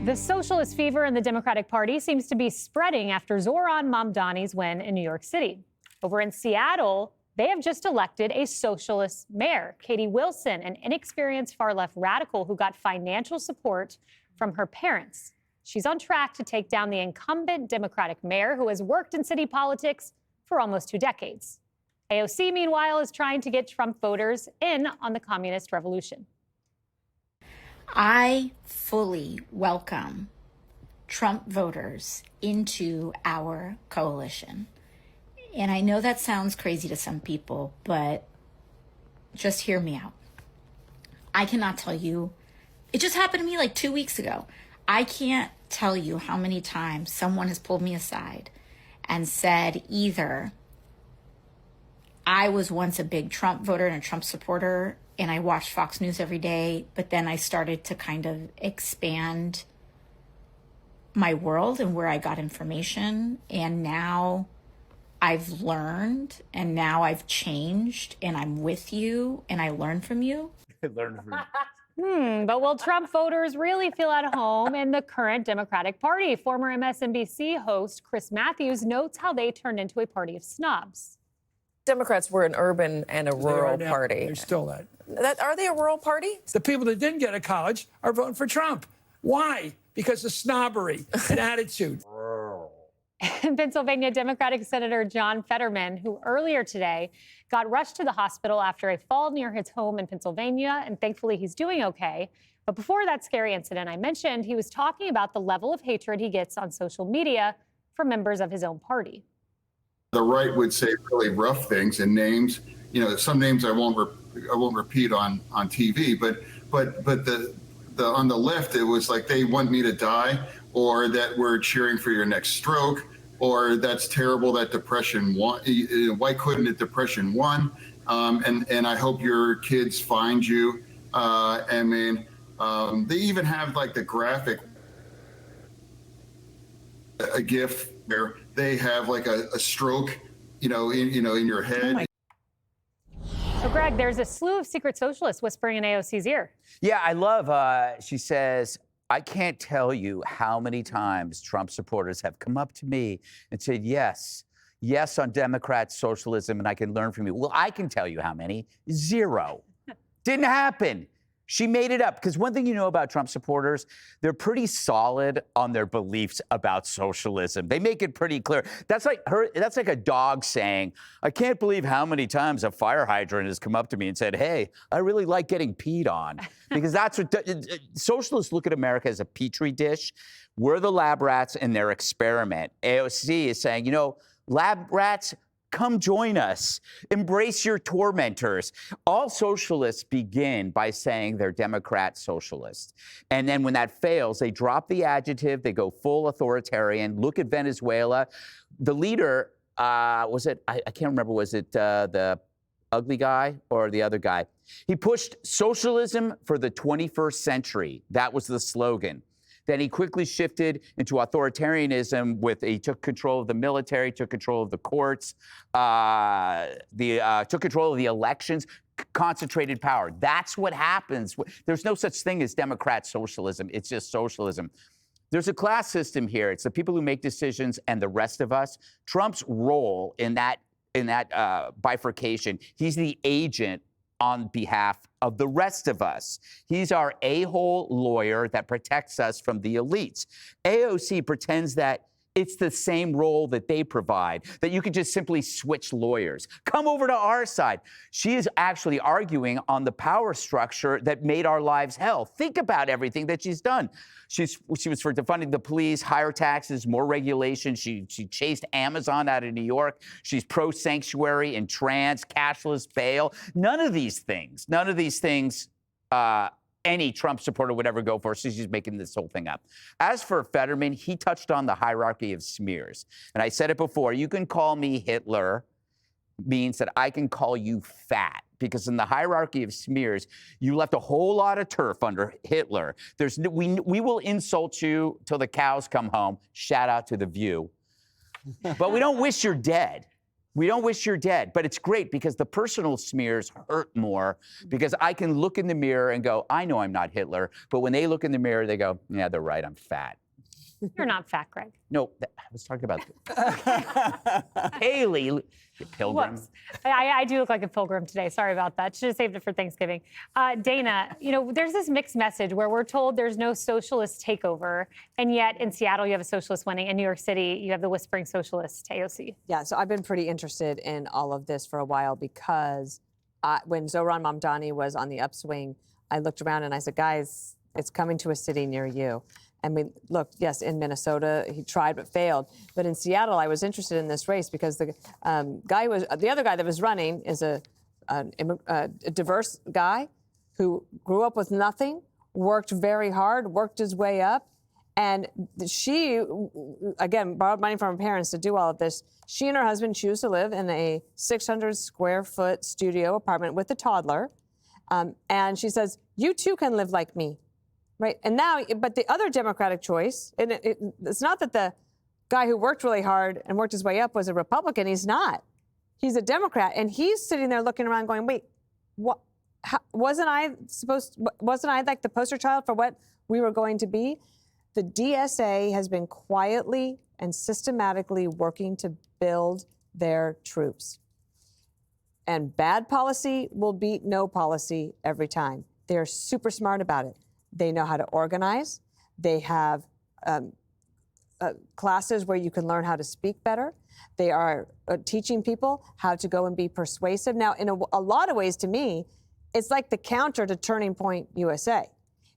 The socialist fever in the Democratic Party seems to be spreading after Zoran Mamdani's win in New York City. Over in Seattle, they have just elected a socialist mayor, Katie Wilson, an inexperienced far-left radical who got financial support from her parents. She's on track to take down the incumbent Democratic mayor who has worked in city politics for almost 2 decades. AOC, meanwhile, is trying to get Trump voters in on the communist revolution. I fully welcome Trump voters into our coalition. And I know that sounds crazy to some people, but just hear me out. I cannot tell you, it just happened to me like 2 weeks ago. I can't tell you how many times someone has pulled me aside and said either I was once a big Trump voter and a Trump supporter, and I watched Fox News every day, but then I started to kind of expand my world and where I got information. And now I've learned, and now I've changed, and I'm with you, and I learn from you. But will Trump voters really feel at home in the current Democratic Party? Former MSNBC host Chris Matthews notes how they turned into a party of snobs. Democrats were an urban and a rural party. They're still that. Are they a rural party? The people that didn't get a college are voting for Trump. Why? Because of snobbery and attitude. And Pennsylvania Democratic Senator John Fetterman, who earlier today got rushed to the hospital after a fall near his home in Pennsylvania, and thankfully he's doing okay. But before that scary incident I mentioned, he was talking about the level of hatred he gets on social media from members of his own party. The right would say really rough things and names. You know, some names I won't repeat on TV. But the on the left, it was like they want me to die, or that we're cheering for your next stroke, or that's terrible that depression won. Why couldn't it depression won? And I hope your kids find you. I mean, they even have like the graphic, a GIF where they have like a stroke, in your head. So, Greg, there's a slew of secret socialists whispering in AOC's ear. Yeah, I love, she says, I can't tell you how many times Trump supporters have come up to me and said, yes on Democrat socialism, and I can learn from you. Well, I can tell you how many. 0. Didn't happen. She made it up. Because one thing you know about Trump supporters, they're pretty solid on their beliefs about socialism. They make it pretty clear. That's like a dog saying, I can't believe how many times a fire hydrant has come up to me and said, hey, I really like getting peed on. Because that's what socialists look at America as a petri dish. We're the lab rats in their experiment. AOC is saying, lab rats, come join us. Embrace your tormentors. All socialists begin by saying they're Democrat socialist. And then when that fails, they drop the adjective, they go full authoritarian. Look at Venezuela. The leader, I can't remember, was it the ugly guy or the other guy? He pushed socialism for the 21st century. That was the slogan. Then he quickly shifted into authoritarianism he took control of the military, took control of the courts, took control of the elections, concentrated power. That's what happens. There's no such thing as Democrat socialism. It's just socialism. There's a class system here. It's the people who make decisions and the rest of us. Trump's role in that bifurcation, he's the agent on behalf of the rest of us. He's our a-hole lawyer that protects us from the elites. AOC pretends that it's the same role that they provide, that you can just simply switch lawyers. Come over to our side. She is actually arguing on the power structure that made our lives hell. Think about everything that she's done. She was for defunding the police, higher taxes, more regulation. She chased Amazon out of New York. She's pro-sanctuary and trans, cashless bail. None of these things any Trump supporter would ever go for, so she's making this whole thing up. As for Fetterman, he touched on the hierarchy of smears. And I said it before, you can call me Hitler, means that I can call you fat. Because in the hierarchy of smears, you left a whole lot of turf under Hitler. We will insult you till the cows come home. Shout out to The View. But we don't wish you're dead. We don't wish you're dead, but it's great because the personal smears hurt more because I can look in the mirror and go, I know I'm not Hitler. But when they look in the mirror, they go, yeah, they're right, I'm fat. You're not fat, Greg. No, I was talking about Haley, you pilgrim. Whoops. I do look like a pilgrim today. Sorry about that. Should have saved it for Thanksgiving. Dana, there's this mixed message where we're told there's no socialist takeover, and yet in Seattle you have a socialist winning. In New York City, you have the whispering socialist, AOC. Yeah, so I've been pretty interested in all of this for a while because when Zohran Mamdani was on the upswing, I looked around and I said, guys, it's coming to a city near you. And we looked, yes, in Minnesota, he tried but failed. But in Seattle, I was interested in this race because the other guy that was running is a diverse guy who grew up with nothing, worked very hard, worked his way up. And she, again, borrowed money from her parents to do all of this. She and her husband choose to live in a 600 square foot studio apartment with a toddler. And she says, you too can live like me. Right. And now, but the other Democratic choice, and it's not that the guy who worked really hard and worked his way up was a Republican. He's not. He's a Democrat. And he's sitting there looking around going, wait, what? Wasn't I like the poster child for what we were going to be? The DSA has been quietly and systematically working to build their troops. And bad policy will beat no policy every time. They're super smart about it. They know how to organize. They have classes where you can learn how to speak better. They are teaching people how to go and be persuasive. Now, in a lot of ways, to me, it's like the counter to Turning Point USA.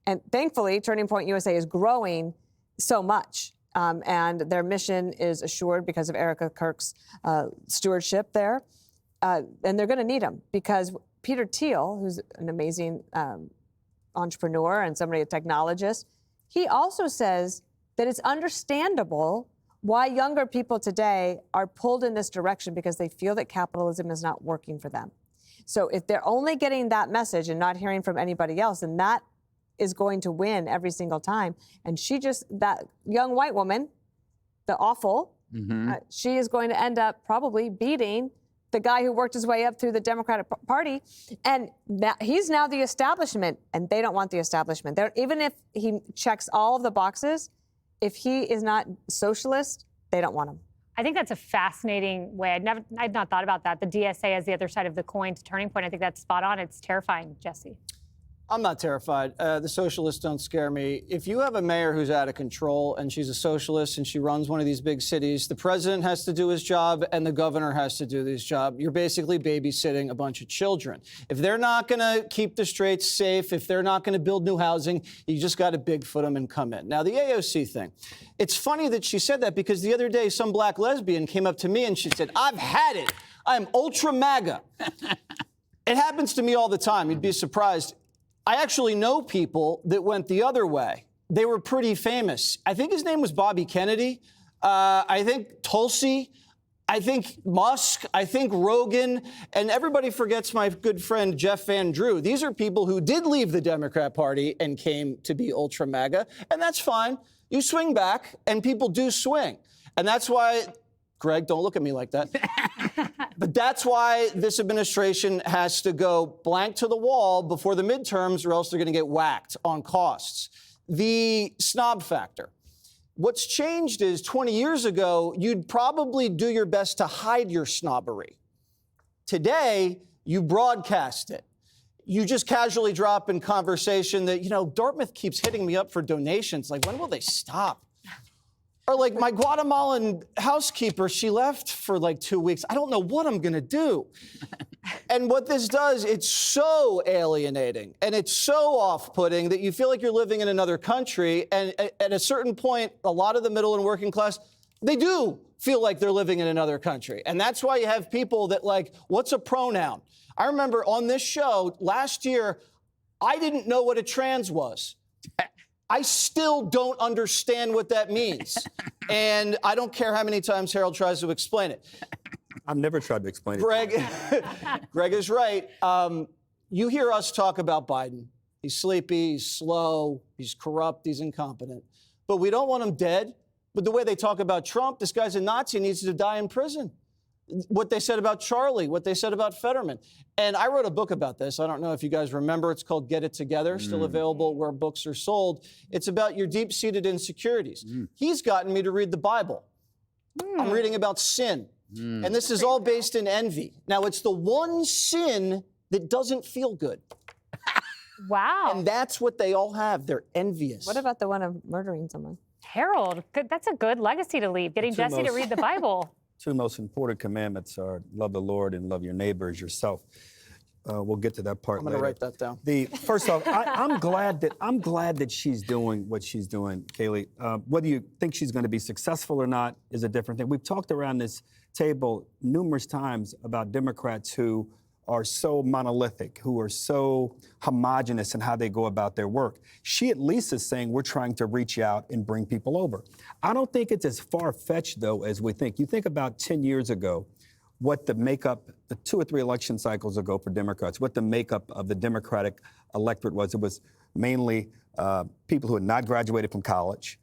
And thankfully, Turning Point USA is growing so much. And their mission is assured because of Erica Kirk's stewardship there. And they're going to need them because Peter Thiel, who's an amazing entrepreneur and somebody, a technologist, he also says that it's understandable why younger people today are pulled in this direction because they feel that capitalism is not working for them. So if they're only getting that message and not hearing from anybody else, then that is going to win every single time. And that young white woman, the awful, she is going to end up probably beating the guy who worked his way up through the Democratic Party. And he's now the establishment, and they don't want the establishment. Even if he checks all of the boxes, if he is not socialist, they don't want him. I think that's a fascinating way. I'd not thought about that. The DSA as the other side of the coin to Turning Point. I think that's spot on. It's terrifying, Jesse. I'm not terrified. The socialists don't scare me. If you have a mayor who's out of control and she's a socialist and she runs one of these big cities, the president has to do his job and the governor has to do his job. You're basically babysitting a bunch of children. If they're not going to keep the streets safe, if they're not going to build new housing, you just got to Bigfoot them and come in. Now, the AOC thing. It's funny that she said that because the other day some black lesbian came up to me and she said, I've had it. I'm ultra MAGA. It happens to me all the time. You'd be surprised. I actually know people that went the other way. They were pretty famous. I think his name was Bobby Kennedy. I think Tulsi. I think Musk. I think Rogan. And everybody forgets my good friend Jeff Van Drew. These are people who did leave the Democrat Party and came to be ultra MAGA. And that's fine. You swing back, and people do swing. And that's why, Greg, don't look at me like that. But that's why this administration has to go blank to the wall before the midterms, or else they're going to get whacked on costs. The snob factor. What's changed is 20 years ago, you'd probably do your best to hide your snobbery. Today, you broadcast it. You just casually drop in conversation that, Dartmouth keeps hitting me up for donations. Like, when will they stop? Or like my Guatemalan housekeeper, she left for like 2 weeks. I don't know what I'm going to do. And what this does, it's so alienating and it's so off-putting that you feel like you're living in another country. And at a certain point, a lot of the middle and working class, they do feel like they're living in another country. And that's why you have people that like, what's a pronoun? I remember on this show last year, I didn't know what a trans was. I still don't understand what that means. And I don't care how many times Harold tries to explain it. I've never tried to explain it. Greg is right. You hear us talk about Biden. He's sleepy, he's slow, he's corrupt, he's incompetent. But we don't want him dead. But the way they talk about Trump, this guy's a Nazi and needs to die in prison. what they said about Charlie, what they said about Fetterman. And I wrote a book about this. I don't know if you guys remember. It's called Get It Together, still available where books are sold. It's about your deep-seated insecurities. He's gotten me to read the Bible. I'm reading about sin. And this is all based in envy. Now, it's the one sin that doesn't feel good. Wow. And that's what they all have. They're envious. What about the one of murdering someone? Harold, that's a good legacy to leave, getting Jesse to read the Bible. Two most important commandments are love the Lord and love your neighbor as yourself. We'll get to that part I'm going to later. write that down. First off, I'm glad that she's doing what she's doing, Kayleigh. Whether you think she's going to be successful or not is a different thing. We've talked around this table numerous times about Democrats who are so monolithic, who are so homogenous in how they go about their work. She at least is saying we're trying to reach out and bring people over. I don't think it's as far-fetched, though, as we think. You think about 10 years ago, what the makeup, the 2 or 3 election cycles ago for Democrats, what the makeup of the Democratic electorate was. It was mainly people who had not graduated from college,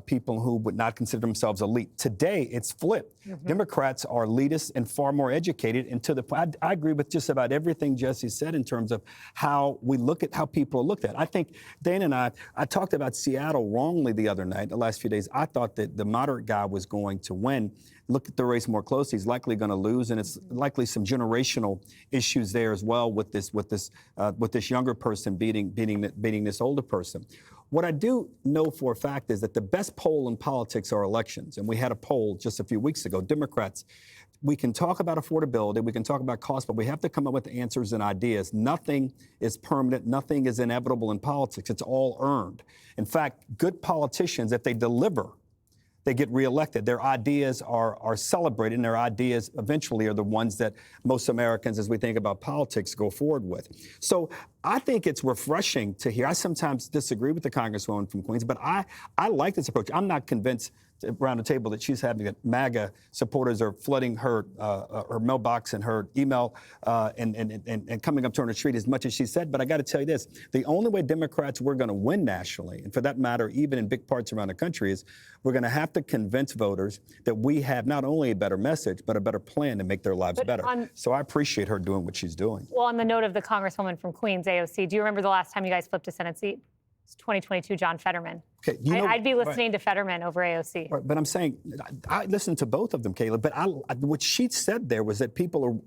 people who would not consider themselves elite. Today, it's flipped. Democrats are elitists and far more educated. And to the point, I agree with just about everything Jesse said in terms of how we look at how people are looked at. I think Dana and I talked about Seattle wrongly the other night, the last few days. I thought that the moderate guy was going to win. Look at the race more closely. He's likely going to lose, and it's likely some generational issues there as well with this younger person beating this older person. What I do know for a fact is that the best poll in politics are elections, and we had a poll just a few weeks ago. Democrats, we can talk about affordability, we can talk about cost, but we have to come up with answers and ideas. Nothing is permanent, nothing is inevitable in politics. It's all earned. In fact, good politicians, if they deliver, they get reelected. Their ideas are celebrated, and their ideas eventually are the ones that most Americans, as we think about politics, go forward with. So I think it's refreshing to hear. I sometimes disagree with the Congresswoman from Queens, but I like this approach. I'm not convinced around the table that she's having that MAGA supporters are flooding her mailbox and her email and coming up to her on the street as much as she said. But I got to tell you this, the only way Democrats we're going to win nationally, and for that matter, even in big parts around the country, is we're going to have to convince voters that we have not only a better message, but a better plan to make their lives better. So I appreciate her doing what she's doing. Well, on the note of the Congresswoman from Queens, AOC, do you remember the last time you guys flipped a Senate seat? It's 2022, John Fetterman. Okay, I'd be listening to Fetterman over AOC. Right, but I'm saying, I listened to both of them, Kayleigh, but what she said there was that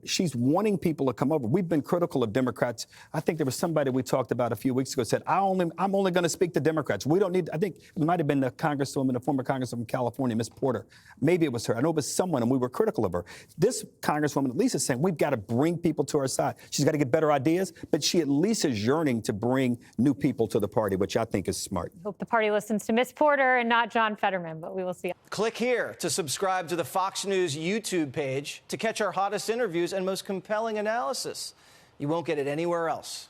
she's wanting people to come over. We've been critical of Democrats. I think there was somebody we talked about a few weeks ago said, I'm only going to speak to Democrats. We don't need, I think it might have been the former Congresswoman from California, Miss Porter. Maybe it was her. I know it was someone, and we were critical of her. This Congresswoman at least is saying we've got to bring people to our side. She's got to get better ideas, but she at least is yearning to bring new people to the party, which I think is smart. Hope the party listens to Miss Porter and not John Fetterman, but we will see. Click here to subscribe to the Fox News YouTube page to catch our hottest interviews and most compelling analysis. You won't get it anywhere else.